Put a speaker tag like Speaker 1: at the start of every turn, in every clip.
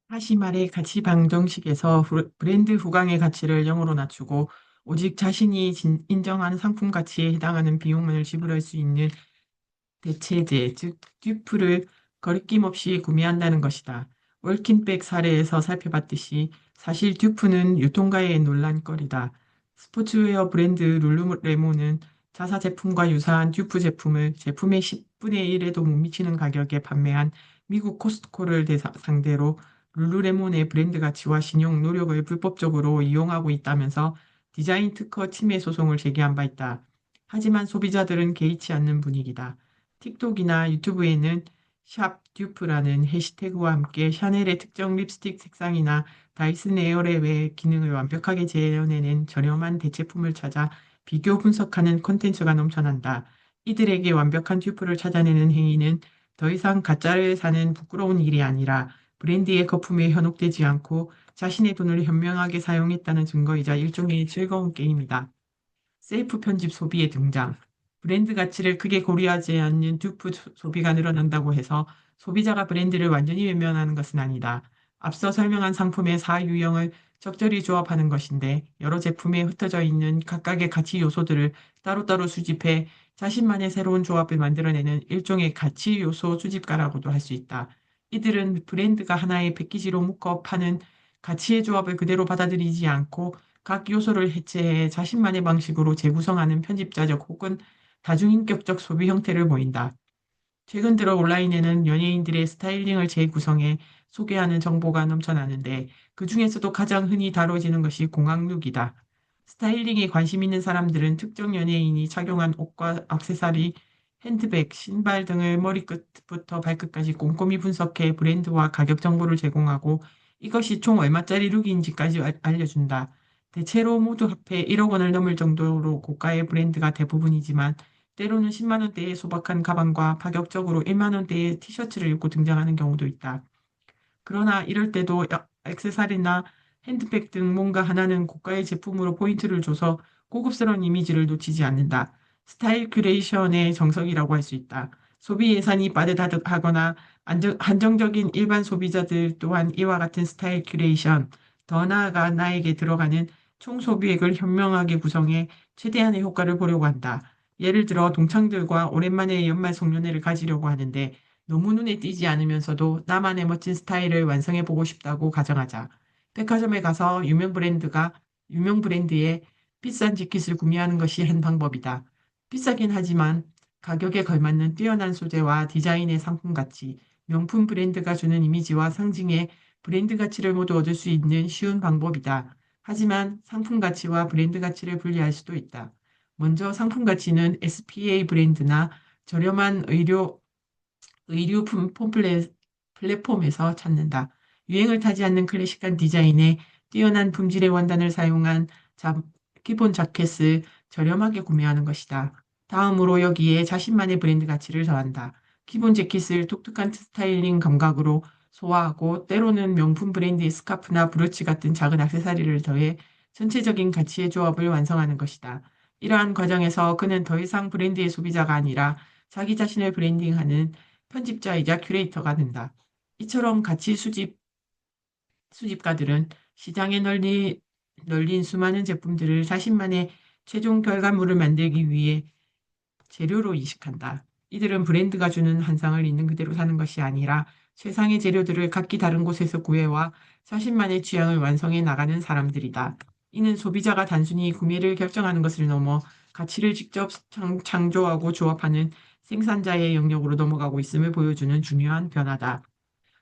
Speaker 1: 하시말의 가치 방정식에서 브랜드 후광의 가치를 0으로 낮추고 오직 자신이 인정하는 상품 가치에 해당하는 비용만을 지불할 수 있는 대체재, 즉 듀프를 거리낌 없이 구매한다는 것이다. 월킨백 사례에서 살펴봤듯이 사실 듀프는 유통가의 논란거리다. 스포츠웨어 브랜드 룰루레몬은 자사 제품과 유사한 듀프 제품을 제품의 10분의 1에도 못 미치는 가격에 판매한 미국 코스트코를 상대로 룰루레몬의 브랜드 가치와 신용 노력을 불법적으로 이용하고 있다면서 디자인 특허 침해 소송을 제기한 바 있다. 하지만 소비자들은 개의치 않는 분위기다. 틱톡이나 유튜브에는 샵 듀프라는 해시태그와 함께 샤넬의 특정 립스틱 색상이나 다이슨 에어랩의 기능을 완벽하게 재현해낸 저렴한 대체품을 찾아 비교 분석하는 콘텐츠가 넘쳐난다. 이들에게 완벽한 듀프를 찾아내는 행위는 더 이상 가짜를 사는 부끄러운 일이 아니라 브랜드의 거품에 현혹되지 않고 자신의 돈을 현명하게 사용했다는 증거이자 일종의 즐거운 게임이다. 셀프 편집 소비의 등장. 브랜드 가치를 크게 고려하지 않는 듀프 소비가 늘어난다고 해서 소비자가 브랜드를 완전히 외면하는 것은 아니다. 앞서 설명한 상품의 4유형을 적절히 조합하는 것인데 여러 제품에 흩어져 있는 각각의 가치 요소들을 따로따로 수집해 자신만의 새로운 조합을 만들어내는 일종의 가치 요소 수집가라고도 할 수 있다. 이들은 브랜드가 하나의 패키지로 묶어 파는 가치의 조합을 그대로 받아들이지 않고 각 요소를 해체해 자신만의 방식으로 재구성하는 편집자적 혹은 다중인격적 소비 형태를 보인다. 최근 들어 온라인에는 연예인들의 스타일링을 재구성해 소개하는 정보가 넘쳐나는데 그 중에서도 가장 흔히 다뤄지는 것이 공항룩이다. 스타일링에 관심 있는 사람들은 특정 연예인이 착용한 옷과 액세서리, 핸드백, 신발 등을 머리끝부터 발끝까지 꼼꼼히 분석해 브랜드와 가격 정보를 제공하고 이것이 총 얼마짜리 룩인지까지 알려준다. 대체로 모두 합해 1억 원을 넘을 정도로 고가의 브랜드가 대부분이지만 때로는 10만 원대의 소박한 가방과 파격적으로 1만 원대의 티셔츠를 입고 등장하는 경우도 있다. 그러나 이럴 때도 액세서리나 핸드백 등 뭔가 하나는 고가의 제품으로 포인트를 줘서 고급스러운 이미지를 놓치지 않는다. 스타일 큐레이션의 정석이라고 할 수 있다. 소비 예산이 빠듯하거나 한정적인 일반 소비자들 또한 이와 같은 스타일 큐레이션, 더 나아가 나에게 들어가는 총 소비액을 현명하게 구성해 최대한의 효과를 보려고 한다. 예를 들어 동창들과 오랜만에 연말 송년회를 가지려고 하는데 너무 눈에 띄지 않으면서도 나만의 멋진 스타일을 완성해 보고 싶다고 가정하자. 백화점에 가서 유명 브랜드의 비싼 재킷을 구매하는 것이 한 방법이다. 비싸긴 하지만 가격에 걸맞는 뛰어난 소재와 디자인의 상품 가치, 명품 브랜드가 주는 이미지와 상징의 브랜드 가치를 모두 얻을 수 있는 쉬운 방법이다. 하지만 상품 가치와 브랜드 가치를 분리할 수도 있다. 먼저 상품 가치는 SPA 브랜드나 저렴한 의류품 플랫폼에서 찾는다. 유행을 타지 않는 클래식한 디자인에 뛰어난 품질의 원단을 사용한 자- 기본 자켓을 저렴하게 구매하는 것이다. 다음으로 여기에 자신만의 브랜드 가치를 더한다. 기본 재킷을 독특한 스타일링 감각으로 소화하고 때로는 명품 브랜드의 스카프나 브로치 같은 작은 액세서리를 더해 전체적인 가치의 조합을 완성하는 것이다. 이러한 과정에서 그는 더 이상 브랜드의 소비자가 아니라 자기 자신을 브랜딩하는 편집자이자 큐레이터가 된다. 이처럼 수집가들은 시장에 널린 수많은 제품들을 자신만의 최종 결과물을 만들기 위해 재료로 이식한다. 이들은 브랜드가 주는 한상을 있는 그대로 사는 것이 아니라 세상의 재료들을 각기 다른 곳에서 구해와 자신만의 취향을 완성해 나가는 사람들이다. 이는 소비자가 단순히 구매를 결정하는 것을 넘어 가치를 직접 창조하고 조합하는 생산자의 영역으로 넘어가고 있음을 보여주는 중요한 변화다.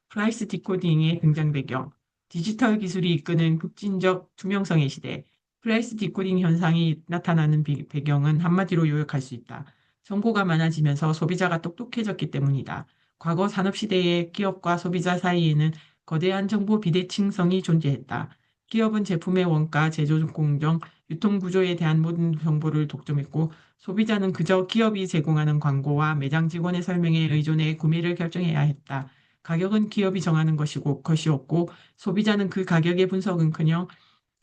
Speaker 1: 프라이스 디코딩의 등장 배경, 디지털 기술이 이끄는 급진적 투명성의 시대, 프라이스 디코딩 현상이 나타나는 배경은 한마디로 요약할 수 있다. 정보가 많아지면서 소비자가 똑똑해졌기 때문이다. 과거 산업시대의 기업과 소비자 사이에는 거대한 정보 비대칭성이 존재했다. 기업은 제품의 원가, 제조 공정, 유통 구조에 대한 모든 정보를 독점했고, 소비자는 그저 기업이 제공하는 광고와 매장 직원의 설명에 의존해 구매를 결정해야 했다. 가격은 기업이 정하는 것이었고 소비자는 그 가격의 분석은커녕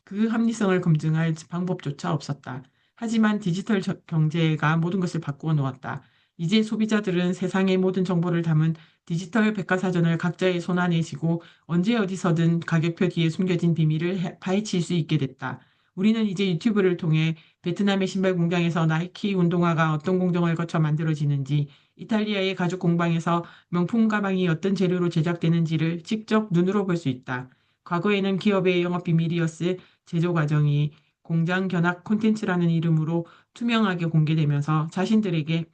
Speaker 1: 그 합리성을 검증할 방법조차 없었다. 하지만 디지털 경제가 모든 것을 바꾸어 놓았다. 이제 소비자들은 세상의 모든 정보를 담은 디지털 백과사전을 각자의 손안에 쥐고 언제 어디서든 가격표 뒤에 숨겨진 비밀을 파헤칠 수 있게 됐다. 우리는 이제 유튜브를 통해 베트남의 신발 공장에서 나이키 운동화가 어떤 공정을 거쳐 만들어지는지, 이탈리아의 가죽 공방에서 명품 가방이 어떤 재료로 제작되는지를 직접 눈으로 볼 수 있다. 과거에는 기업의 영업 비밀이었을 제조 과정이 공장 견학 콘텐츠라는 이름으로 투명하게 공개되면서 자신들에게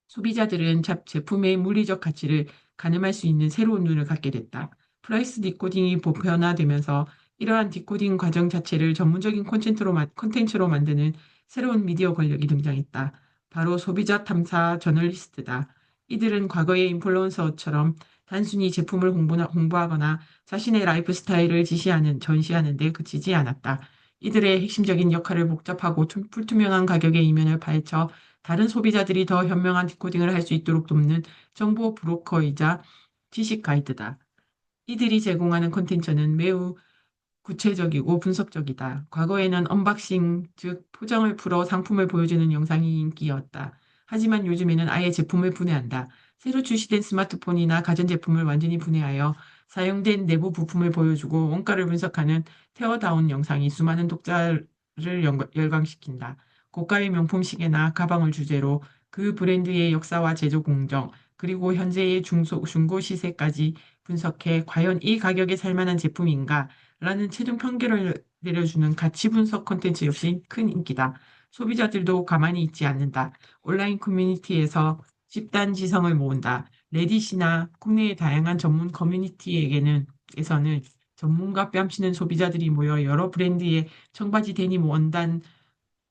Speaker 1: 소비자들은 제품의 물리적 가치를 가늠할 수 있는 새로운 눈을 갖게 됐다. 프라이스 디코딩이 보편화되면서 이러한 디코딩 과정 자체를 전문적인 콘텐츠로 만드는 새로운 미디어 권력이 등장했다. 바로 소비자 탐사 저널리스트다. 이들은 과거의 인플루언서처럼 단순히 제품을 홍보하거나 자신의 라이프 스타일을 전시하는 데 그치지 않았다. 이들의 핵심적인 역할을 복잡하고 불투명한 가격의 이면을 파헤쳐 다른 소비자들이 더 현명한 디코딩을 할 수 있도록 돕는 정보 브로커이자 지식 가이드다. 이들이 제공하는 콘텐츠는 매우 구체적이고 분석적이다. 과거에는 언박싱, 즉 포장을 풀어 상품을 보여주는 영상이 인기였다. 하지만 요즘에는 아예 제품을 분해한다. 새로 출시된 스마트폰이나 가전제품을 완전히 분해하여 사용된 내부 부품을 보여주고 원가를 분석하는 테어다운 영상이 수많은 독자를 열광시킨다. 고가의 명품 시계나 가방을 주제로 그 브랜드의 역사와 제조 공정, 그리고 현재의 중고 시세까지 분석해 과연 이 가격에 살만한 제품인가? 라는 최종 판결을 내려주는 가치 분석 콘텐츠 역시 큰 인기다. 소비자들도 가만히 있지 않는다. 온라인 커뮤니티에서 집단 지성을 모은다. 레딧이나 국내의 다양한 전문 에서는 전문가 뺨치는 소비자들이 모여 여러 브랜드의 청바지 데님 원단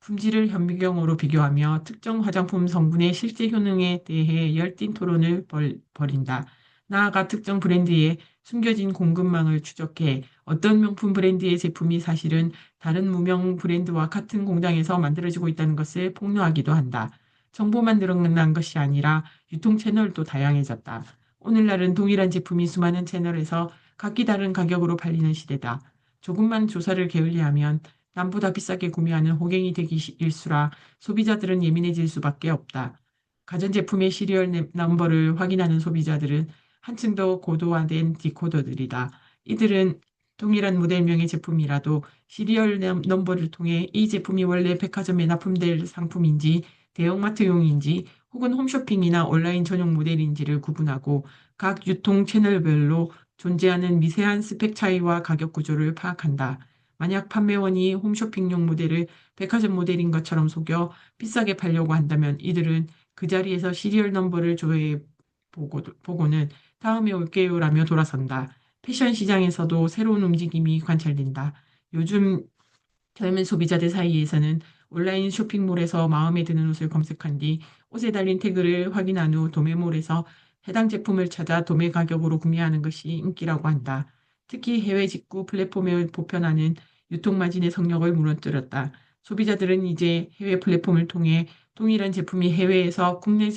Speaker 1: 품질을 현미경으로 비교하며 특정 화장품 성분의 실제 효능에 대해 열띤 토론을 벌인다. 나아가 특정 브랜드의 숨겨진 공급망을 추적해 어떤 명품 브랜드의 제품이 사실은 다른 무명 브랜드와 같은 공장에서 만들어지고 있다는 것을 폭로하기도 한다. 정보만 늘어난 것이 아니라 유통 채널도 다양해졌다. 오늘날은 동일한 제품이 수많은 채널에서 각기 다른 가격으로 팔리는 시대다. 조금만 조사를 게을리하면 남보다 비싸게 구매하는 호갱이 되기 일수라 소비자들은 예민해질 수밖에 없다. 가전제품의 시리얼 넘버를 확인하는 소비자들은 한층 더 고도화된 디코더들이다. 이들은 동일한 모델명의 제품이라도 시리얼 넘버를 통해 이 제품이 원래 백화점에 납품될 상품인지 대형마트용인지 혹은 홈쇼핑이나 온라인 전용 모델인지를 구분하고 각 유통 채널별로 존재하는 미세한 스펙 차이와 가격 구조를 파악한다. 만약 판매원이 홈쇼핑용 모델을 백화점 모델인 것처럼 속여 비싸게 팔려고 한다면 이들은 그 자리에서 시리얼 넘버를 조회해 보고는 다음에 올게요라며 돌아선다. 패션 시장에서도 새로운 움직임이 관찰된다. 요즘 젊은 소비자들 사이에서는 온라인 쇼핑몰에서 마음에 드는 옷을 검색한 뒤 옷에 달린 태그를 확인한 후 도매몰에서 해당 제품을 찾아 도매 가격으로 구매하는 것이 인기라고 한다. 특히 해외 직구 플랫폼에 보편하는 유통마진의 성역을 무너뜨렸다. 소비자들은 이제 해외 플랫폼을 통해 동일한 제품이 해외에서 국내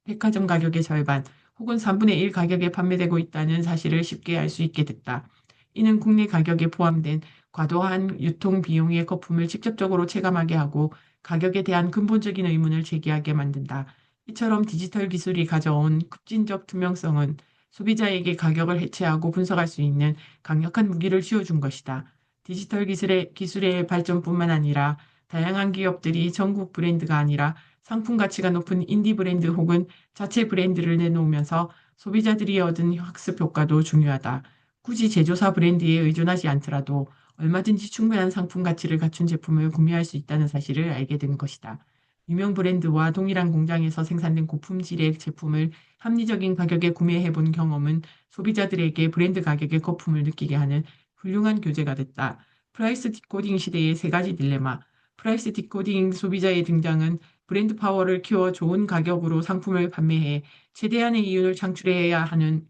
Speaker 1: 백화점 가격의 절반 혹은 3분의 1 가격에 판매되고 있다는 사실을 쉽게 알 수 있게 됐다. 이는 국내 가격에 포함된 과도한 유통 비용의 거품을 직접적으로 체감하게 하고 가격에 대한 근본적인 의문을 제기하게 만든다. 이처럼 디지털 기술이 가져온 급진적 투명성은 소비자에게 가격을 해체하고 분석할 수 있는 강력한 무기를 쥐어준 것이다. 디지털 기술의 발전뿐만 아니라 다양한 기업들이 전국 브랜드가 아니라 상품 가치가 높은 인디 브랜드 혹은 자체 브랜드를 내놓으면서 소비자들이 얻은 학습 효과도 중요하다. 굳이 제조사 브랜드에 의존하지 않더라도 얼마든지 충분한 상품 가치를 갖춘 제품을 구매할 수 있다는 사실을 알게 된 것이다. 유명 브랜드와 동일한 공장에서 생산된 고품질의 제품을 합리적인 가격에 구매해 본 경험은 소비자들에게 브랜드 가격의 거품을 느끼게 하는 훌륭한 교재가 됐다. 프라이스 디코딩 시대의 세 가지 딜레마. 프라이스 디코딩 소비자의 등장은 브랜드 파워를 키워 좋은 가격으로 상품을 판매해 최대한의 이윤을 창출해야 하는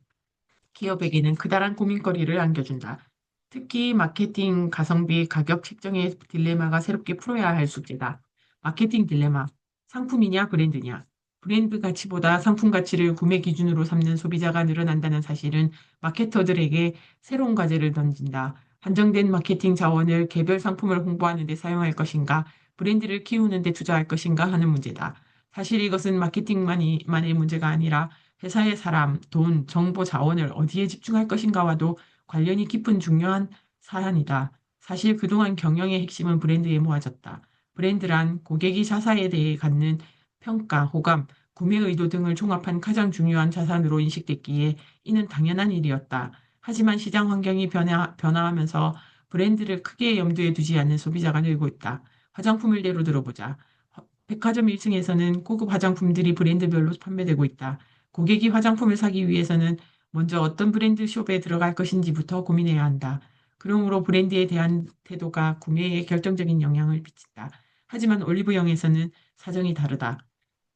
Speaker 1: 기업에게는 그다란 고민거리를 안겨준다. 특히 마케팅, 가성비, 가격 책정의 딜레마가 새롭게 풀어야 할 숙제다. 마케팅 딜레마. 상품이냐, 브랜드냐. 브랜드 가치보다 상품 가치를 구매 기준으로 삼는 소비자가 늘어난다는 사실은 마케터들에게 새로운 과제를 던진다. 한정된 마케팅 자원을 개별 상품을 홍보하는 데 사용할 것인가, 브랜드를 키우는 데 투자할 것인가 하는 문제다. 사실 이것은 마케팅만의 문제가 아니라 회사의 사람, 돈, 정보 자원을 어디에 집중할 것인가와도 관련이 깊은 중요한 사안이다. 사실 그동안 경영의 핵심은 브랜드에 모아졌다. 브랜드란 고객이 자사에 대해 갖는 평가, 호감, 구매 의도 등을 종합한 가장 중요한 자산으로 인식됐기에 이는 당연한 일이었다. 하지만 시장 환경이 변화하면서 브랜드를 크게 염두에 두지 않는 소비자가 늘고 있다. 화장품을 예로 들어보자. 백화점 1층에서는 고급 화장품들이 브랜드별로 판매되고 있다. 고객이 화장품을 사기 위해서는 먼저 어떤 브랜드 숍에 들어갈 것인지부터 고민해야 한다. 그러므로 브랜드에 대한 태도가 구매에 결정적인 영향을 미친다. 하지만 올리브영에서는 사정이 다르다.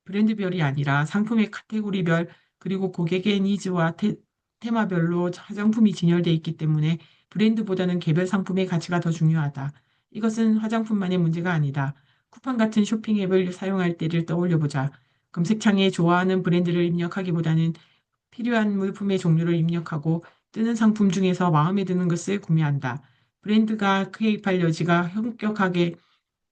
Speaker 1: 브랜드별이 아니라 상품의 카테고리별 그리고 고객의 니즈와 테마별로 화장품이 진열되어 있기 때문에 브랜드보다는 개별 상품의 가치가 더 중요하다. 이것은 화장품만의 문제가 아니다. 쿠팡 같은 쇼핑 앱을 사용할 때를 떠올려 보자. 검색창에 좋아하는 브랜드를 입력하기보다는 필요한 물품의 종류를 입력하고 뜨는 상품 중에서 마음에 드는 것을 구매한다. 브랜드가 개입할 여지가 현격하게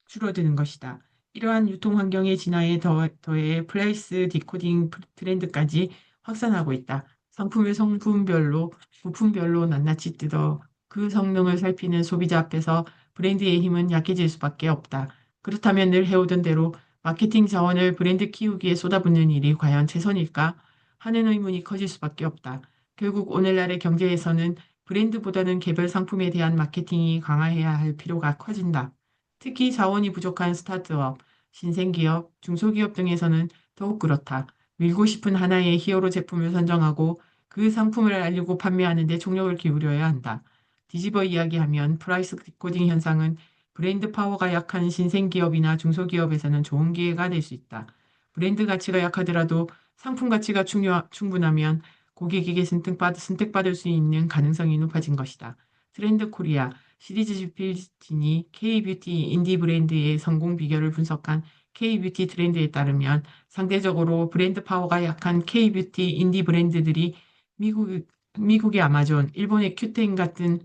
Speaker 1: 줄어드는 것이다. 이러한 유통 환경의 진화에 더해 프라이스 디코딩 트렌드까지 확산하고 있다. 상품을 성분별로, 부품별로 낱낱이 뜯어 그 성능을 살피는 소비자 앞에서 브랜드의 힘은 약해질 수밖에 없다. 그렇다면 늘 해오던 대로 마케팅 자원을 브랜드 키우기에 쏟아붓는 일이 과연 최선일까 하는 의문이 커질 수밖에 없다. 결국 오늘날의 경제에서는 브랜드보다는 개별 상품에 대한 마케팅이 강화해야 할 필요가 커진다. 특히 자원이 부족한 스타트업, 신생기업, 중소기업 등에서는 더욱 그렇다. 밀고 싶은 하나의 히어로 제품을 선정하고 그 상품을 알리고 판매하는 데 총력을 기울여야 한다. 뒤집어 이야기하면 프라이스 디코딩 현상은 브랜드 파워가 약한 신생기업이나 중소기업에서는 좋은 기회가 될 수 있다. 브랜드 가치가 약하더라도 상품 가치가 충분하면 고객에게 선택받을 수 있는 가능성이 높아진 것이다. 트렌드 코리아 시리즈 집필진이 K-뷰티 인디 브랜드의 성공 비결을 분석한 K-뷰티 트렌드에 따르면 상대적으로 브랜드 파워가 약한 K-뷰티 인디 브랜드들이 미국, 미국의 아마존, 일본의 큐테인 같은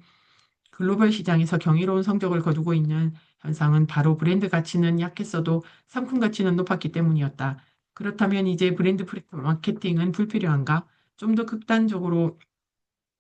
Speaker 1: 글로벌 시장에서 경이로운 성적을 거두고 있는 현상은 바로 브랜드 가치는 약했어도 상품 가치는 높았기 때문이었다. 그렇다면 이제 브랜드 마케팅은 불필요한가? 좀 더 극단적으로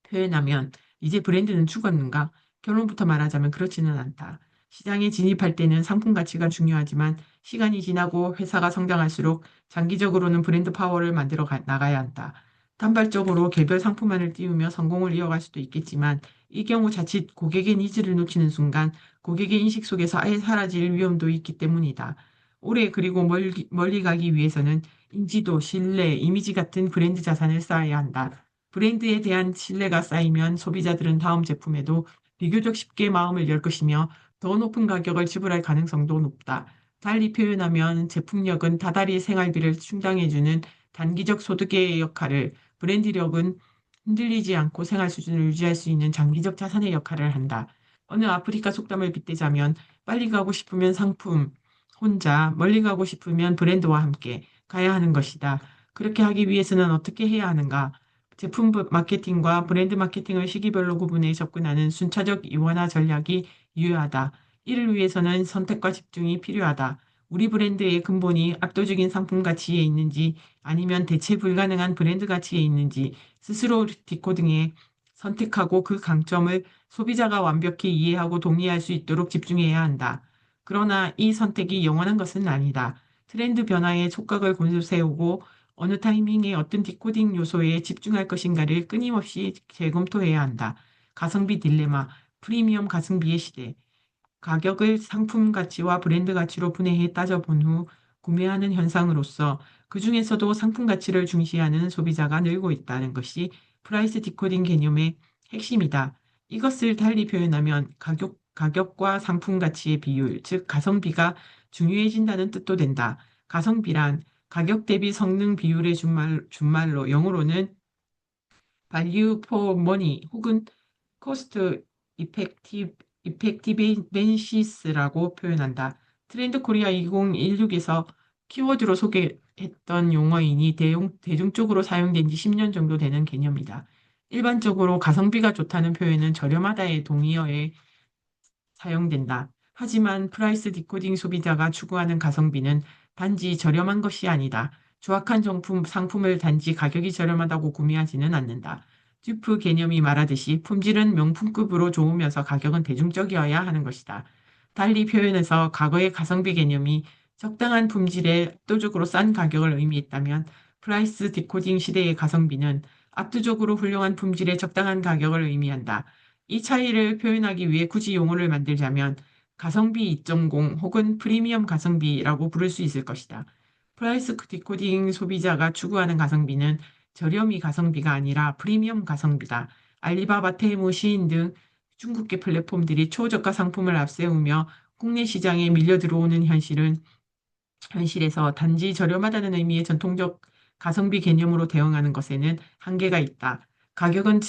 Speaker 1: 표현하면 이제 브랜드는 죽었는가? 결론부터 말하자면 그렇지는 않다. 시장에 진입할 때는 상품 가치가 중요하지만 시간이 지나고 회사가 성장할수록 장기적으로는 브랜드 파워를 나가야 한다. 단발적으로 개별 상품만을 띄우며 성공을 이어갈 수도 있겠지만 이 경우 자칫 고객의 니즈를 놓치는 순간 고객의 인식 속에서 아예 사라질 위험도 있기 때문이다. 오래 그리고 멀리 가기 위해서는 인지도, 신뢰, 이미지 같은 브랜드 자산을 쌓아야 한다. 브랜드에 대한 신뢰가 쌓이면 소비자들은 다음 제품에도 비교적 쉽게 마음을 열 것이며 더 높은 가격을 지불할 가능성도 높다. 달리 표현하면 제품력은 다달이 생활비를 충당해주는 단기적 소득의 역할을, 브랜드력은 흔들리지 않고 생활 수준을 유지할 수 있는 장기적 자산의 역할을 한다. 어느 아프리카 속담을 빗대자면 빨리 가고 싶으면 상품, 혼자, 멀리 가고 싶으면 브랜드와 함께 가야 하는 것이다. 그렇게 하기 위해서는 어떻게 해야 하는가? 제품 마케팅과 브랜드 마케팅을 시기별로 구분해 접근하는 순차적 이원화 전략이 유효하다. 이를 위해서는 선택과 집중이 필요하다. 우리 브랜드의 근본이 압도적인 상품 가치에 있는지 아니면 대체 불가능한 브랜드 가치에 있는지 스스로 디코딩해 선택하고 그 강점을 소비자가 완벽히 이해하고 동의할 수 있도록 집중해야 한다. 그러나 이 선택이 영원한 것은 아니다. 트렌드 변화에 촉각을 곤두세우고 어느 타이밍에 어떤 디코딩 요소에 집중할 것인가를 끊임없이 재검토해야 한다. 가성비 딜레마, 프리미엄 가성비의 시대. 가격을 상품 가치와 브랜드 가치로 분해해 따져본 후 구매하는 현상으로서 그 중에서도 상품 가치를 중시하는 소비자가 늘고 있다는 것이 프라이스 디코딩 개념의 핵심이다. 이것을 달리 표현하면 가격과 상품 가치의 비율, 즉 가성비가 중요해진다는 뜻도 된다. 가성비란 가격 대비 성능 비율의 준말로 영어로는 value for money 혹은 cost effectiveness라고 표현한다. 트렌드 코리아 2016에서 키워드로 소개했던 용어이니 대중적으로 사용된 지 10년 정도 되는 개념이다. 일반적으로 가성비가 좋다는 표현은 저렴하다의 동의어에 사용된다. 하지만 프라이스 디코딩 소비자가 추구하는 가성비는 단지 저렴한 것이 아니다. 조악한 상품을 단지 가격이 저렴하다고 구매하지는 않는다. 듀프 개념이 말하듯이 품질은 명품급으로 좋으면서 가격은 대중적이어야 하는 것이다. 달리 표현해서 과거의 가성비 개념이 적당한 품질에 압도적으로 싼 가격을 의미했다면 프라이스 디코딩 시대의 가성비는 압도적으로 훌륭한 품질에 적당한 가격을 의미한다. 이 차이를 표현하기 위해 굳이 용어를 만들자면 가성비 2.0 혹은 프리미엄 가성비라고 부를 수 있을 것이다. 프라이스 디코딩 소비자가 추구하는 가성비는 저렴이 가성비가 아니라 프리미엄 가성비다. 알리바바, 테무, 시인 등 중국계 플랫폼들이 초저가 상품을 앞세우며 국내 시장에 밀려 들어오는 현실에서 단지 저렴하다는 의미의 전통적 가성비 개념으로 대응하는 것에는 한계가 있다. 가격은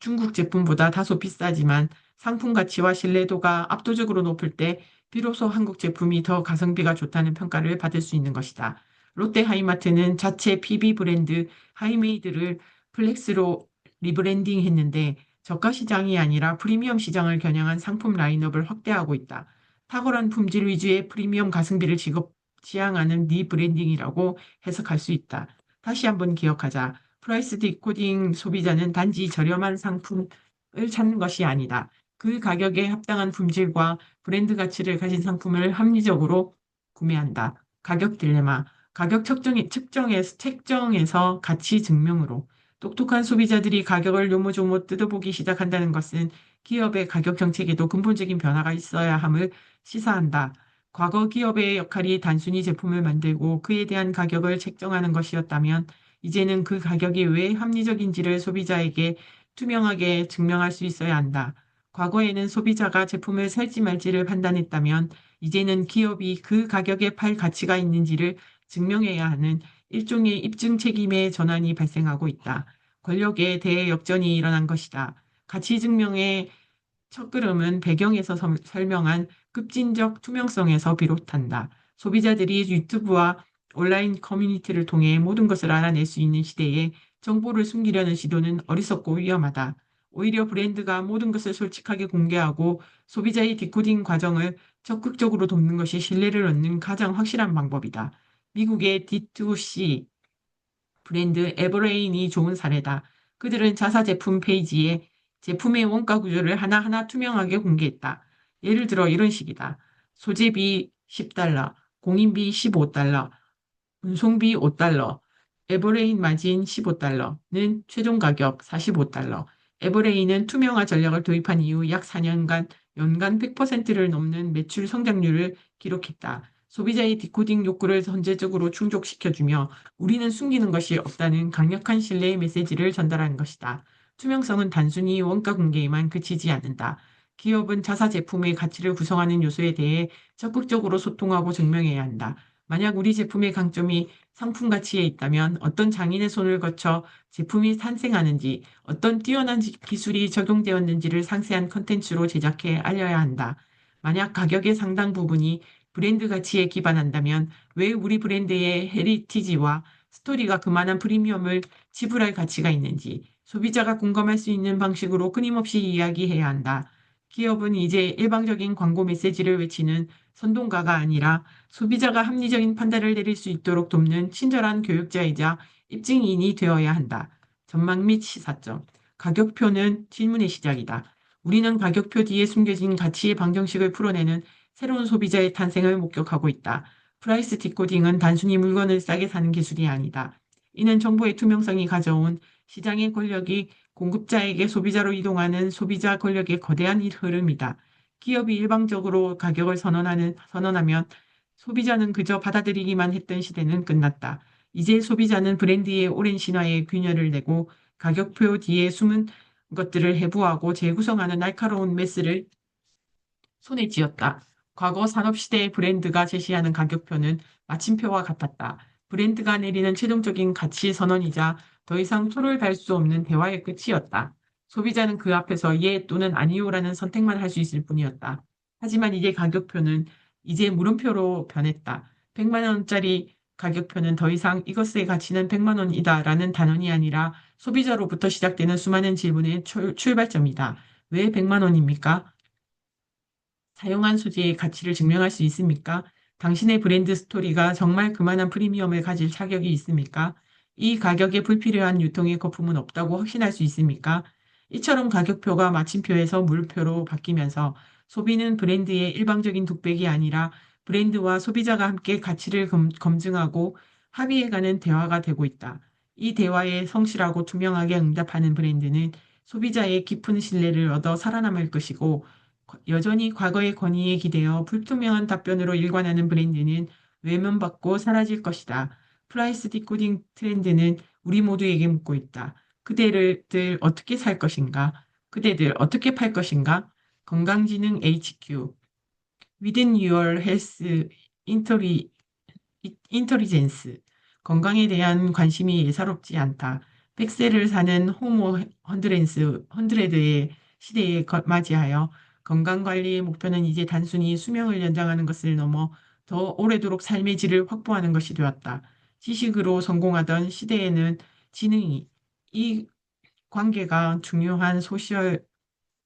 Speaker 1: 중국 제품보다 다소 비싸지만 상품 가치와 신뢰도가 압도적으로 높을 때 비로소 한국 제품이 더 가성비가 좋다는 평가를 받을 수 있는 것이다. 롯데 하이마트는 자체 PB 브랜드 하이메이드를 플렉스로 리브랜딩했는데 저가 시장이 아니라 프리미엄 시장을 겨냥한 상품 라인업을 확대하고 있다. 탁월한 품질 위주의 프리미엄 가성비를 지향하는 리브랜딩이라고 해석할 수 있다. 다시 한번 기억하자. 프라이스 디코딩 소비자는 단지 저렴한 상품을 찾는 것이 아니다. 그 가격에 합당한 품질과 브랜드 가치를 가진 상품을 합리적으로 구매한다. 가격 딜레마. 가격 책정에서 가치 증명으로 똑똑한 소비자들이 가격을 요모조모 뜯어보기 시작한다는 것은 기업의 가격 정책에도 근본적인 변화가 있어야 함을 시사한다. 과거 기업의 역할이 단순히 제품을 만들고 그에 대한 가격을 책정하는 것이었다면 이제는 그 가격이 왜 합리적인지를 소비자에게 투명하게 증명할 수 있어야 한다. 과거에는 소비자가 제품을 살지 말지를 판단했다면 이제는 기업이 그 가격에 팔 가치가 있는지를 증명해야 하는 일종의 입증 책임의 전환이 발생하고 있다. 권력에 대해 역전이 일어난 것이다. 가치 증명의 첫걸음은 배경에서 설명한 급진적 투명성에서 비롯한다. 소비자들이 유튜브와 온라인 커뮤니티를 통해 모든 것을 알아낼 수 있는 시대에 정보를 숨기려는 시도는 어리석고 위험하다. 오히려 브랜드가 모든 것을 솔직하게 공개하고 소비자의 디코딩 과정을 적극적으로 돕는 것이 신뢰를 얻는 가장 확실한 방법이다. 미국의 D2C 브랜드 에버레인이 좋은 사례다. 그들은 자사 제품 페이지에 제품의 원가 구조를 하나하나 투명하게 공개했다. 예를 들어 이런 식이다. 소재비 10달러, 공인비 15달러, 운송비 5달러, 에버레인 마진 15달러는 최종 가격 45달러. 에버레인은 투명화 전략을 도입한 이후 약 4년간 연간 100%를 넘는 매출 성장률을 기록했다. 소비자의 디코딩 욕구를 선제적으로 충족시켜주며 우리는 숨기는 것이 없다는 강력한 신뢰의 메시지를 전달하는 것이다. 투명성은 단순히 원가 공개에만 그치지 않는다. 기업은 자사 제품의 가치를 구성하는 요소에 대해 적극적으로 소통하고 증명해야 한다. 만약 우리 제품의 강점이 상품 가치에 있다면 어떤 장인의 손을 거쳐 제품이 탄생하는지, 어떤 뛰어난 기술이 적용되었는지를 상세한 컨텐츠로 제작해 알려야 한다. 만약 가격의 상당 부분이 브랜드 가치에 기반한다면 왜 우리 브랜드의 헤리티지와 스토리가 그만한 프리미엄을 지불할 가치가 있는지 소비자가 공감할 수 있는 방식으로 끊임없이 이야기해야 한다. 기업은 이제 일방적인 광고 메시지를 외치는 선동가가 아니라 소비자가 합리적인 판단을 내릴 수 있도록 돕는 친절한 교육자이자 입증인이 되어야 한다. 전망 및 시사점. 가격표는 질문의 시작이다. 우리는 가격표 뒤에 숨겨진 가치의 방정식을 풀어내는 새로운 소비자의 탄생을 목격하고 있다. 프라이스 디코딩은 단순히 물건을 싸게 사는 기술이 아니다. 이는 정보의 투명성이 가져온 시장의 권력이 공급자에게 소비자로 이동하는 소비자 권력의 거대한 흐름이다. 기업이 일방적으로 가격을 선언하면 소비자는 그저 받아들이기만 했던 시대는 끝났다. 이제 소비자는 브랜드의 오랜 신화에 균열을 내고 가격표 뒤에 숨은 것들을 해부하고 재구성하는 날카로운 메스를 손에 쥐었다. 과거 산업시대의 브랜드가 제시하는 가격표는 마침표와 같았다. 브랜드가 내리는 최종적인 가치 선언이자 더 이상 토를 달 수 없는 대화의 끝이었다. 소비자는 그 앞에서 예 또는 아니요라는 선택만 할 수 있을 뿐이었다. 하지만 이제 가격표는 이제 물음표로 변했다. 100만 원짜리 가격표는 더 이상 이것의 가치는 100만 원이다라는 단언이 아니라 소비자로부터 시작되는 수많은 질문의 출발점이다. 왜 100만 원입니까? 사용한 소재의 가치를 증명할 수 있습니까? 당신의 브랜드 스토리가 정말 그만한 프리미엄을 가질 자격이 있습니까? 이 가격에 불필요한 유통의 거품은 없다고 확신할 수 있습니까? 이처럼 가격표가 마침표에서 물표로 바뀌면서 소비는 브랜드의 일방적인 독백이 아니라 브랜드와 소비자가 함께 가치를 검증하고 합의해가는 대화가 되고 있다. 이 대화에 성실하고 투명하게 응답하는 브랜드는 소비자의 깊은 신뢰를 얻어 살아남을 것이고, 여전히 과거의 권위에 기대어 불투명한 답변으로 일관하는 브랜드는 외면받고 사라질 것이다. 프라이스 디코딩 트렌드는 우리 모두에게 묻고 있다. 그대들 어떻게 살 것인가? 그대들 어떻게 팔 것인가? 건강지능 HQ, Within Your Health Intelli- 인터리젠스. 건강에 대한 관심이 예사롭지 않다. 100세를 사는 호모 헌드레드의 시대에 맞이하여 건강관리의 목표는 이제 단순히 수명을 연장하는 것을 넘어 더 오래도록 삶의 질을 확보하는 것이 되었다. 지식으로 성공하던 시대에는 지능이, 이 관계가 중요한 소셜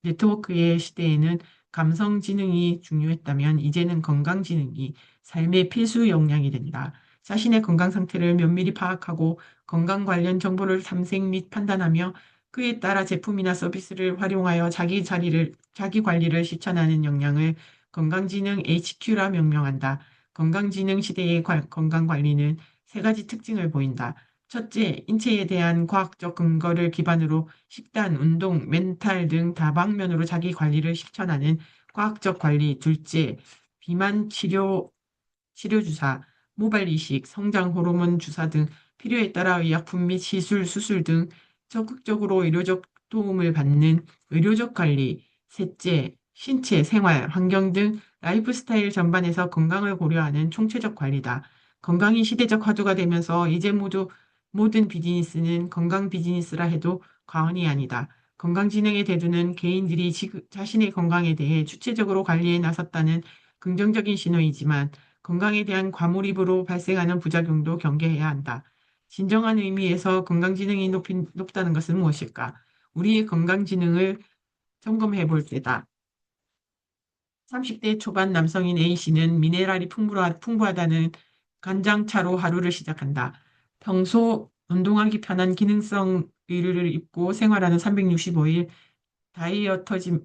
Speaker 1: 네트워크의 시대에는 감성 지능이 중요했다면 이제는 건강 지능이 삶의 필수 역량이 된다. 자신의 건강 상태를 면밀히 파악하고 건강 관련 정보를 탐색 및 판단하며 그에 따라 제품이나 서비스를 활용하여 자기 관리를 실천하는 역량을 건강지능 HQ라 명명한다. 건강지능 시대의 건강 관리는 세 가지 특징을 보인다. 첫째, 인체에 대한 과학적 근거를 기반으로 식단, 운동, 멘탈 등 다방면으로 자기 관리를 실천하는 과학적 관리. 둘째, 비만 치료 주사, 모발 이식, 성장 호르몬 주사 등 필요에 따라 의약품 및 시술, 수술 등 적극적으로 의료적 도움을 받는 의료적 관리. 셋째, 신체, 생활, 환경 등 라이프 스타일 전반에서 건강을 고려하는 총체적 관리다. 건강이 시대적 화두가 되면서 이제 모든 비즈니스는 건강 비즈니스라 해도 과언이 아니다. 건강진흥의 대두는 개인들이 자신의 건강에 대해 주체적으로 관리에 나섰다는 긍정적인 신호이지만 건강에 대한 과몰입으로 발생하는 부작용도 경계해야 한다. 진정한 의미에서 건강지능이 높다는 것은 무엇일까? 우리의 건강지능을 점검해 볼 때다. 30대 초반 남성인 A씨는 미네랄이 풍부하다는 간장차로 하루를 시작한다. 평소 운동하기 편한 기능성 의류를 입고 생활하는 365일 다이어터지,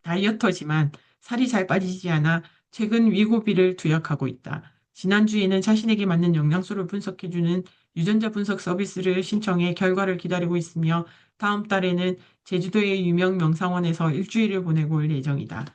Speaker 1: 다이어터지만 살이 잘 빠지지 않아 최근 위고비를 투약하고 있다. 지난주에는 자신에게 맞는 영양소를 분석해주는 유전자 분석 서비스를 신청해 결과를 기다리고 있으며 다음 달에는 제주도의 유명 명상원에서 일주일을 보내고 올 예정이다.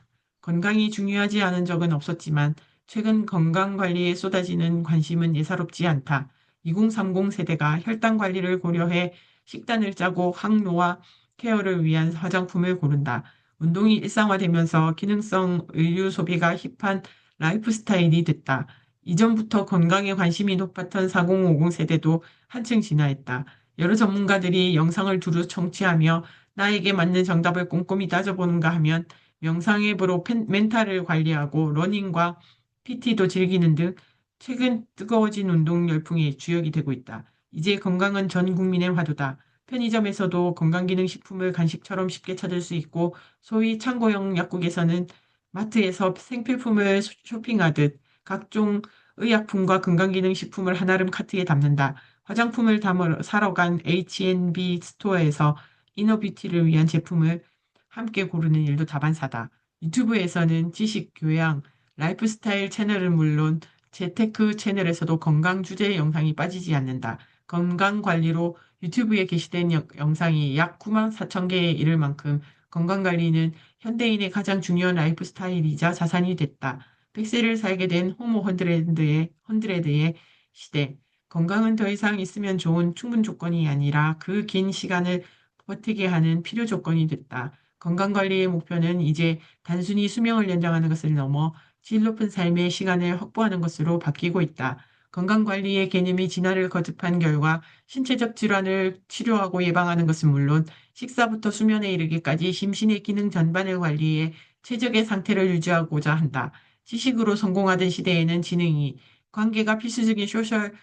Speaker 1: 건강이 중요하지 않은 적은 없었지만 최근 건강 관리에 쏟아지는 관심은 예사롭지 않다. 2030 세대가 혈당 관리를 고려해 식단을 짜고 항노화 케어를 위한 화장품을 고른다. 운동이 일상화되면서 기능성 의류 소비가 힙한 라이프 스타일이 됐다. 이전부터 건강에 관심이 높았던 4050 세대도 한층 진화했다. 여러 전문가들이 영상을 두루 청취하며 나에게 맞는 정답을 꼼꼼히 따져보는가 하면 명상 앱으로 멘탈을 관리하고 러닝과 PT도 즐기는 등 최근 뜨거워진 운동 열풍이 주역이 되고 있다. 이제 건강은 전 국민의 화두다. 편의점에서도 건강기능식품을 간식처럼 쉽게 찾을 수 있고 소위 창고형 약국에서는 마트에서 생필품을 쇼핑하듯 각종 의약품과 건강기능식품을 한아름 카트에 담는다. 화장품을 사러 간 H&B 스토어에서 이너뷰티를 위한 제품을 함께 고르는 일도 다반사다. 유튜브에서는 지식, 교양, 라이프 스타일 채널은 물론 재테크 채널에서도 건강 주제 영상이 빠지지 않는다. 건강 관리로 유튜브에 게시된 영상이 약 9만 4천 개에 이를 만큼 건강 관리는 현대인의 가장 중요한 라이프 스타일이자 자산이 됐다. 100세를 살게 된 호모 헌드레드의 시대. 건강은 더 이상 있으면 좋은 충분 조건이 아니라 그 긴 시간을 버티게 하는 필요 조건이 됐다. 건강관리의 목표는 이제 단순히 수명을 연장하는 것을 넘어 질 높은 삶의 시간을 확보하는 것으로 바뀌고 있다. 건강관리의 개념이 진화를 거듭한 결과 신체적 질환을 치료하고 예방하는 것은 물론 식사부터 수면에 이르기까지 심신의 기능 전반을 관리해 최적의 상태를 유지하고자 한다. 지식으로 성공하던 시대에는 지능이, 관계가 필수적인 소셜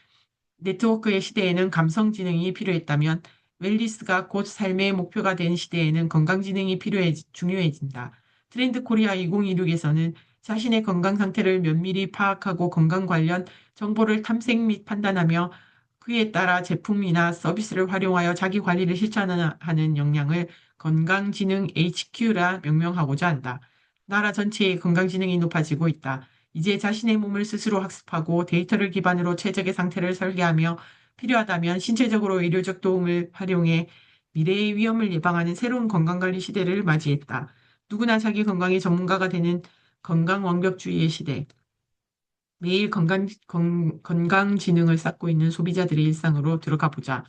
Speaker 1: 네트워크의 시대에는 감성지능이 필요했다면 웰리스가 곧 삶의 목표가 된 시대에는 건강지능이 중요해진다. 트렌드 코리아 2026에서는 자신의 건강 상태를 면밀히 파악하고 건강 관련 정보를 탐색 및 판단하며 그에 따라 제품이나 서비스를 활용하여 자기 관리를 실천하는 역량을 건강지능 HQ라 명명하고자 한다. 나라 전체의 건강지능이 높아지고 있다. 이제 자신의 몸을 스스로 학습하고 데이터를 기반으로 최적의 상태를 설계하며 필요하다면 신체적으로 의료적 도움을 활용해 미래의 위험을 예방하는 새로운 건강관리 시대를 맞이했다. 누구나 자기 건강의 전문가가 되는 건강 완벽주의의 시대. 매일 건강지능을 쌓고 있는 소비자들의 일상으로 들어가 보자.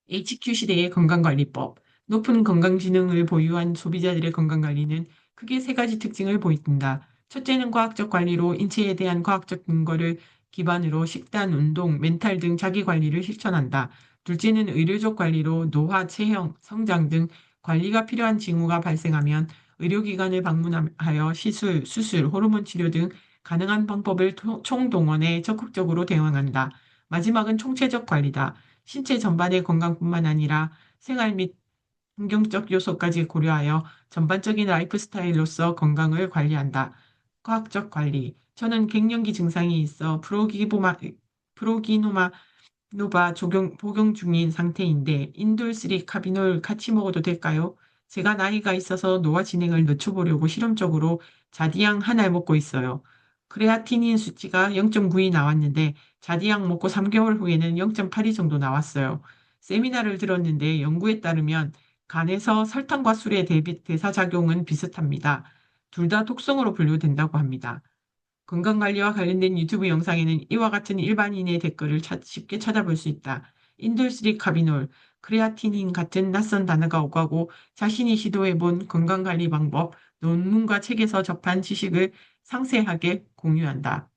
Speaker 1: HQ 시대의 건강관리법. 높은 건강지능을 보유한 소비자들의 건강관리는 크게 세 가지 특징을 보인다. 첫째는 과학적 관리로 인체에 대한 과학적 근거를 기반으로 식단, 운동, 멘탈 등 자기 관리를 실천한다. 둘째는 의료적 관리로 노화, 체형, 성장 등 관리가 필요한 징후가 발생하면 의료기관을 방문하여 시술, 수술, 호르몬 치료 등 가능한 방법을 총동원해 적극적으로 대응한다. 마지막은 총체적 관리다. 신체 전반의 건강뿐만 아니라 생활 및 환경적 요소까지 고려하여 전반적인 라이프 스타일로서 건강을 관리한다. 과학적 관리. 저는 갱년기 증상이 있어 프로기노마 복용 중인 상태인데 인돌3 카비놀 같이 먹어도 될까요? 제가 나이가 있어서 노화 진행을 늦춰보려고 실험적으로 자디약 하나를 먹고 있어요. 크레아티닌 수치가 0.9이 나왔는데 자디약 먹고 3개월 후에는 0.82 정도 나왔어요. 세미나를 들었는데 연구에 따르면 간에서 설탕과 술의 대사작용은 비슷합니다. 둘 다 독성으로 분류된다고 합니다. 건강관리와 관련된 유튜브 영상에는 이와 같은 일반인의 댓글을 쉽게 찾아볼 수 있다. 인돌스리 카비놀, 크레아티닌 같은 낯선 단어가 오가고 자신이 시도해본 건강관리 방법, 논문과 책에서 접한 지식을 상세하게 공유한다.